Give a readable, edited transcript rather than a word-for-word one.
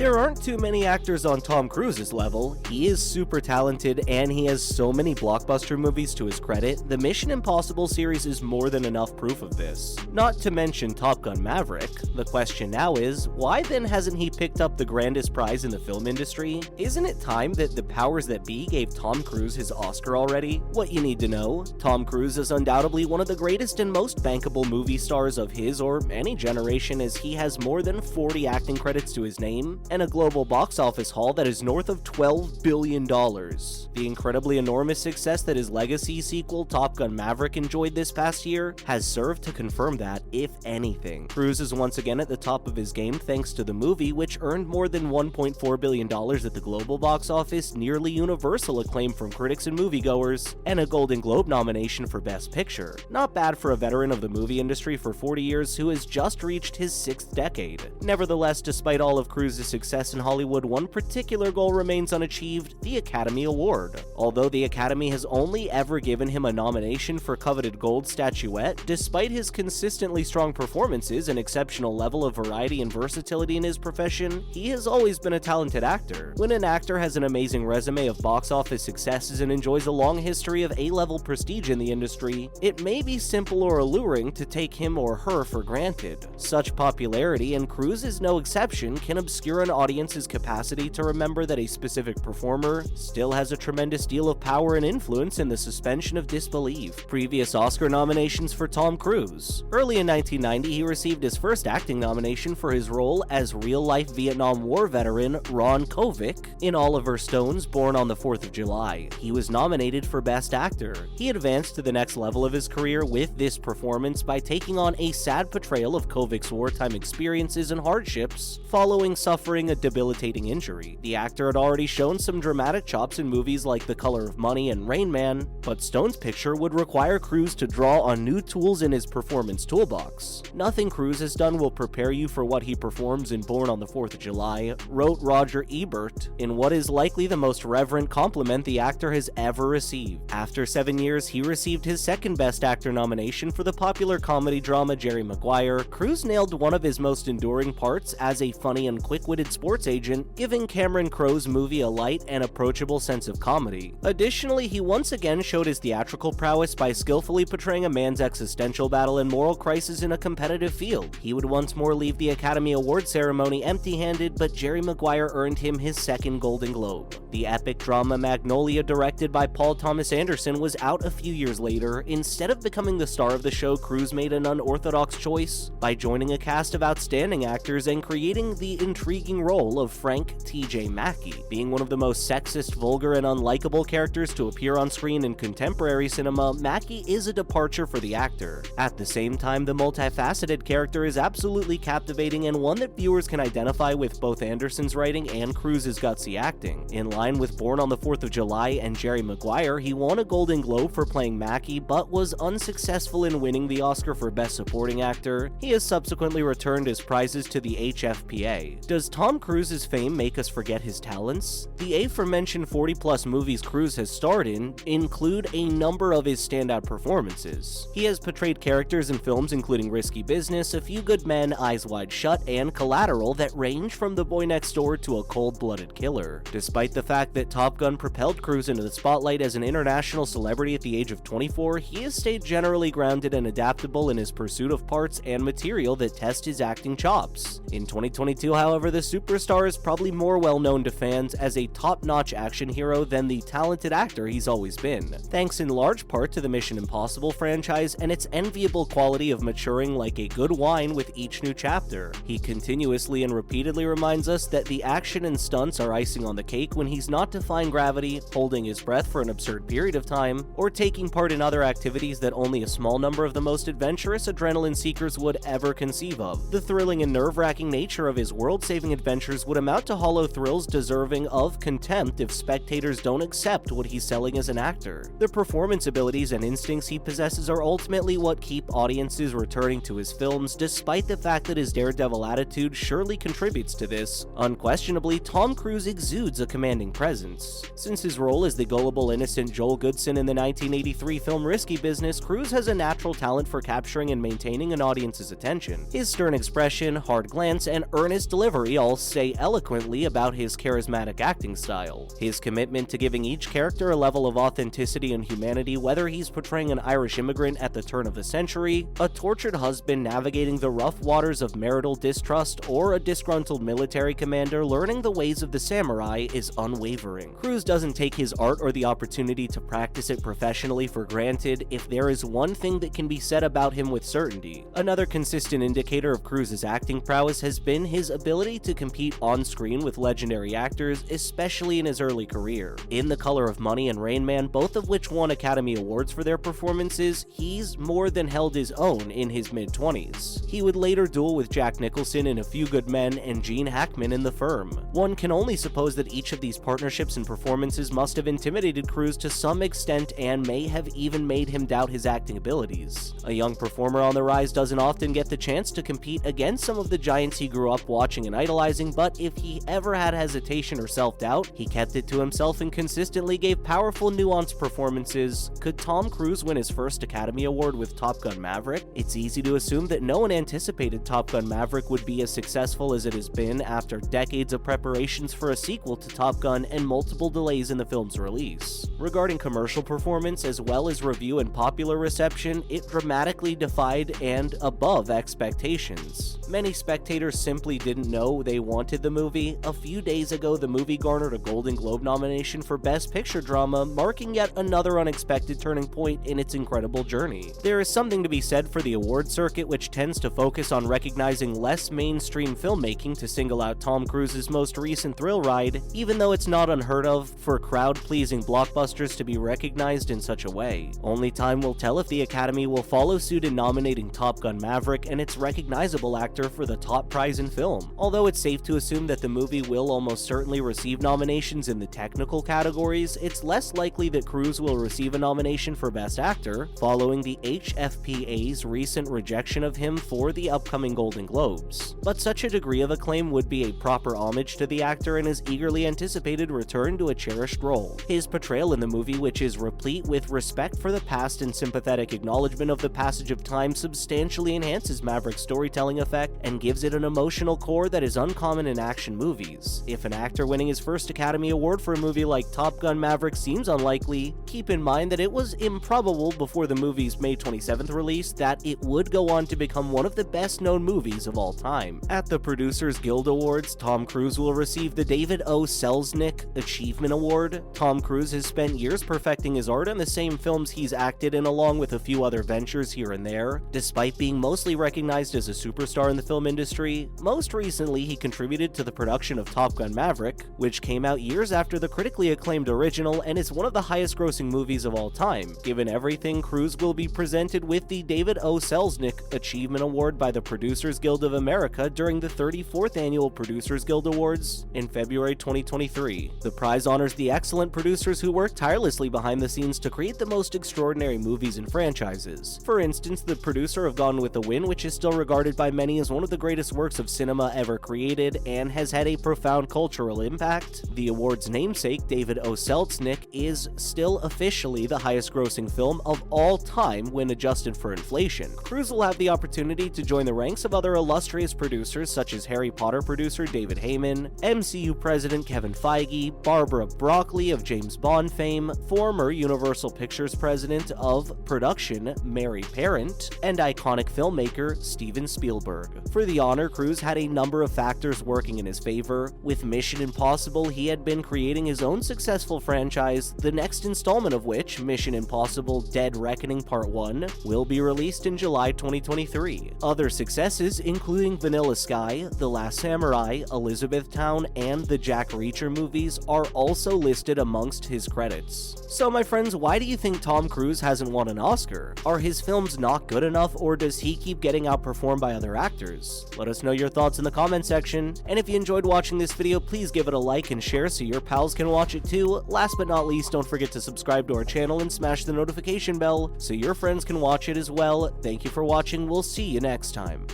There aren't too many actors on Tom Cruise's level. He is super talented and he has so many blockbuster movies to his credit. The Mission Impossible series is more than enough proof of this. Not to mention Top Gun Maverick. The question now is, why then hasn't he picked up the grandest prize in the film industry? Isn't it time that the powers that be gave Tom Cruise his Oscar already? What you need to know: Tom Cruise is undoubtedly one of the greatest and most bankable movie stars of his or any generation, as he has more than 40 acting credits to his name and a global box office haul that is north of $12 billion. The incredibly enormous success that his legacy sequel Top Gun Maverick enjoyed this past year has served to confirm that, if anything. Cruise is once again at the top of his game thanks to the movie, which earned more than $1.4 billion at the global box office, nearly universal acclaim from critics and moviegoers, and a Golden Globe nomination for Best Picture. Not bad for a veteran of the movie industry for 40 years who has just reached his 6th decade. Nevertheless, despite all of Cruise's success in Hollywood, one particular goal remains unachieved: the Academy Award. Although the Academy has only ever given him a nomination for coveted gold statuette, despite his consistently strong performances and exceptional level of variety and versatility in his profession, he has always been a talented actor. When an actor has an amazing resume of box office successes and enjoys a long history of A-level prestige in the industry, it may be simple or alluring to take him or her for granted. Such popularity, and Cruise is no exception, can obscure an audience's capacity to remember that a specific performer still has a tremendous deal of power and influence in the suspension of disbelief. Previous Oscar nominations for Tom Cruise: early in 1990, he received his first acting nomination for his role as real-life Vietnam War veteran Ron Kovic in Oliver Stone's Born on the 4th of July. He was nominated for Best Actor. He advanced to the next level of his career with this performance by taking on a sad portrayal of Kovic's wartime experiences and hardships following suffering a debilitating injury. The actor had already shown some dramatic chops in movies like The Color of Money and Rain Man, but Stone's picture would require Cruise to draw on new tools in his performance toolbox. "Nothing Cruise has done will prepare you for what he performs in Born on the 4th of July," wrote Roger Ebert, in what is likely the most reverent compliment the actor has ever received. After 7 years, he received his second Best Actor nomination for the popular comedy drama Jerry Maguire. Cruise nailed one of his most enduring parts as a funny and quick-witted sports agent, giving Cameron Crowe's movie a light and approachable sense of comedy. Additionally, he once again showed his theatrical prowess by skillfully portraying a man's existential battle and moral crisis in a competitive field. He would once more leave the Academy Award ceremony empty-handed, but Jerry Maguire earned him his second Golden Globe. The epic drama Magnolia, directed by Paul Thomas Anderson, was out a few years later. Instead of becoming the star of the show, Cruise made an unorthodox choice by joining a cast of outstanding actors and creating the intriguing role of Frank T.J. Mackey. Being one of the most sexist, vulgar, and unlikable characters to appear on screen in contemporary cinema, Mackey is a departure for the actor. At the same time, the multifaceted character is absolutely captivating and one that viewers can identify with both Anderson's writing and Cruise's gutsy acting. In line with Born on the 4th of July and Jerry Maguire, he won a Golden Globe for playing Mackey, but was unsuccessful in winning the Oscar for Best Supporting Actor. He has subsequently returned his prizes to the HFPA. Does Tom Cruise's fame make us forget his talents? The aforementioned 40-plus movies Cruise has starred in include a number of his standout performances. He has portrayed characters in films including Risky Business, A Few Good Men, Eyes Wide Shut, and Collateral that range from the boy next door to a cold-blooded killer. Despite the fact that Top Gun propelled Cruise into the spotlight as an international celebrity at the age of 24, he has stayed generally grounded and adaptable in his pursuit of parts and material that test his acting chops. In 2022, however, the superstar is probably more well-known to fans as a top-notch action hero than the talented actor he's always been, thanks in large part to the Mission Impossible franchise and its enviable quality of maturing like a good wine with each new chapter. He continuously and repeatedly reminds us that the action and stunts are icing on the cake when he's not defying gravity, holding his breath for an absurd period of time, or taking part in other activities that only a small number of the most adventurous adrenaline seekers would ever conceive of. The thrilling and nerve-wracking nature of his world-saving adventures would amount to hollow thrills deserving of contempt if spectators don't accept what he's selling as an actor. The performance abilities and instincts he possesses are ultimately what keep audiences returning to his films, despite the fact that his daredevil attitude surely contributes to this. Unquestionably, Tom Cruise exudes a commanding screen presence. Since his role as the gullible, innocent Joel Goodson in the 1983 film Risky Business, Cruise has a natural talent for capturing and maintaining an audience's attention. His stern expression, hard glance, and earnest delivery all say eloquently about his charismatic acting style. His commitment to giving each character a level of authenticity and humanity, whether he's portraying an Irish immigrant at the turn of the century, a tortured husband navigating the rough waters of marital distrust, or a disgruntled military commander learning the ways of the samurai, is unwavering. Cruise doesn't take his art or the opportunity to practice it professionally for granted. If there is one thing that can be said about him with certainty, another consistent indicator of Cruise's acting prowess has been his ability to compete on screen with legendary actors, especially in his early career. In The Color of Money and Rain Man, both of which won Academy Awards for their performances, he's more than held his own in his mid-20s. He would later duel with Jack Nicholson in A Few Good Men and Gene Hackman in The Firm. One can only suppose that each of these partnerships and performances must have intimidated Cruise to some extent and may have even made him doubt his acting abilities. A young performer on the rise doesn't often get the chance to compete against some of the giants he grew up watching and idolizing, but if he ever had hesitation or self-doubt, he kept it to himself and consistently gave powerful, nuanced performances. Could Tom Cruise win his first Academy Award with Top Gun Maverick? It's easy to assume that no one anticipated Top Gun Maverick would be as successful as it has been after decades of preparations for a sequel to Top Gun and multiple delays in the film's release. Regarding commercial performance as well as review and popular reception, it dramatically defied and above expectations. Many spectators simply didn't know they wanted the movie. A few days ago, the movie garnered a Golden Globe nomination for Best Picture Drama, marking yet another unexpected turning point in its incredible journey. There is something to be said for the award circuit, which tends to focus on recognizing less mainstream filmmaking to single out Tom Cruise's most recent thrill ride, even though it's not unheard of for crowd-pleasing blockbusters to be recognized in such a way. Only time will tell if the Academy will follow suit in nominating Top Gun Maverick and its recognizable actor for the top prize in film. Although it's safe to assume that the movie will almost certainly receive nominations in the technical categories, it's less likely that Cruise will receive a nomination for Best Actor, following the HFPA's recent rejection of him for the upcoming Golden Globes. But such a degree of acclaim would be a proper homage to the actor and his eagerly anticipated return to a cherished role. His portrayal in the movie, which is replete with respect for the past and sympathetic acknowledgement of the passage of time, substantially enhances Maverick's storytelling effect and gives it an emotional core that is uncommon in action movies. If an actor winning his first Academy Award for a movie like Top Gun Maverick seems unlikely, keep in mind that it was improbable before the movie's May 27th release that it would go on to become one of the best-known movies of all time. At the Producers Guild Awards, Tom Cruise will receive the David O. Selznick Achievement Award. Tom Cruise has spent years perfecting his art in the same films he's acted in, along with a few other ventures here and there. Despite being mostly recognized as a superstar in the film industry, most recently he contributed to the production of Top Gun Maverick, which came out years after the critically acclaimed original and is one of the highest-grossing movies of all time. Given everything, Cruise will be presented with the David O. Selznick Achievement Award by the Producers Guild of America during the 34th Annual Producers Guild Awards in February 2023. The prize honors the excellent producers who work tirelessly behind the scenes to create the most extraordinary movies and franchises. For instance, the producer of Gone with the Wind, which is still regarded by many as one of the greatest works of cinema ever created and has had a profound cultural impact. The award's namesake, David O. Selznick, is still officially the highest-grossing film of all time when adjusted for inflation. Cruise will have the opportunity to join the ranks of other illustrious producers such as Harry Potter producer David Heyman, MCU president Kevin Feige, Barbara Broccoli of James Bond fame, former Universal Pictures president of production Mary Parent, and iconic filmmaker Steven Spielberg. For the honor, Cruise had a number of factors working in his favor. With Mission Impossible, he had been creating his own successful franchise, the next installment of which, Mission Impossible Dead Reckoning Part 1, will be released in July 2023. Other successes, including Vanilla Sky, The Last Samurai, Elizabethtown, and the Jack Reacher movies, are also listed amongst his credits. So my friends, why do you think Tom Cruise hasn't won an Oscar? Are his films not good enough, or does he keep getting outperformed by other actors? Let us know your thoughts in the comment section, and if you enjoyed watching this video, please give it a like and share so your pals can watch it too. Last but not least, don't forget to subscribe to our channel and smash the notification bell so your friends can watch it as well. Thank you for watching, we'll see you next time.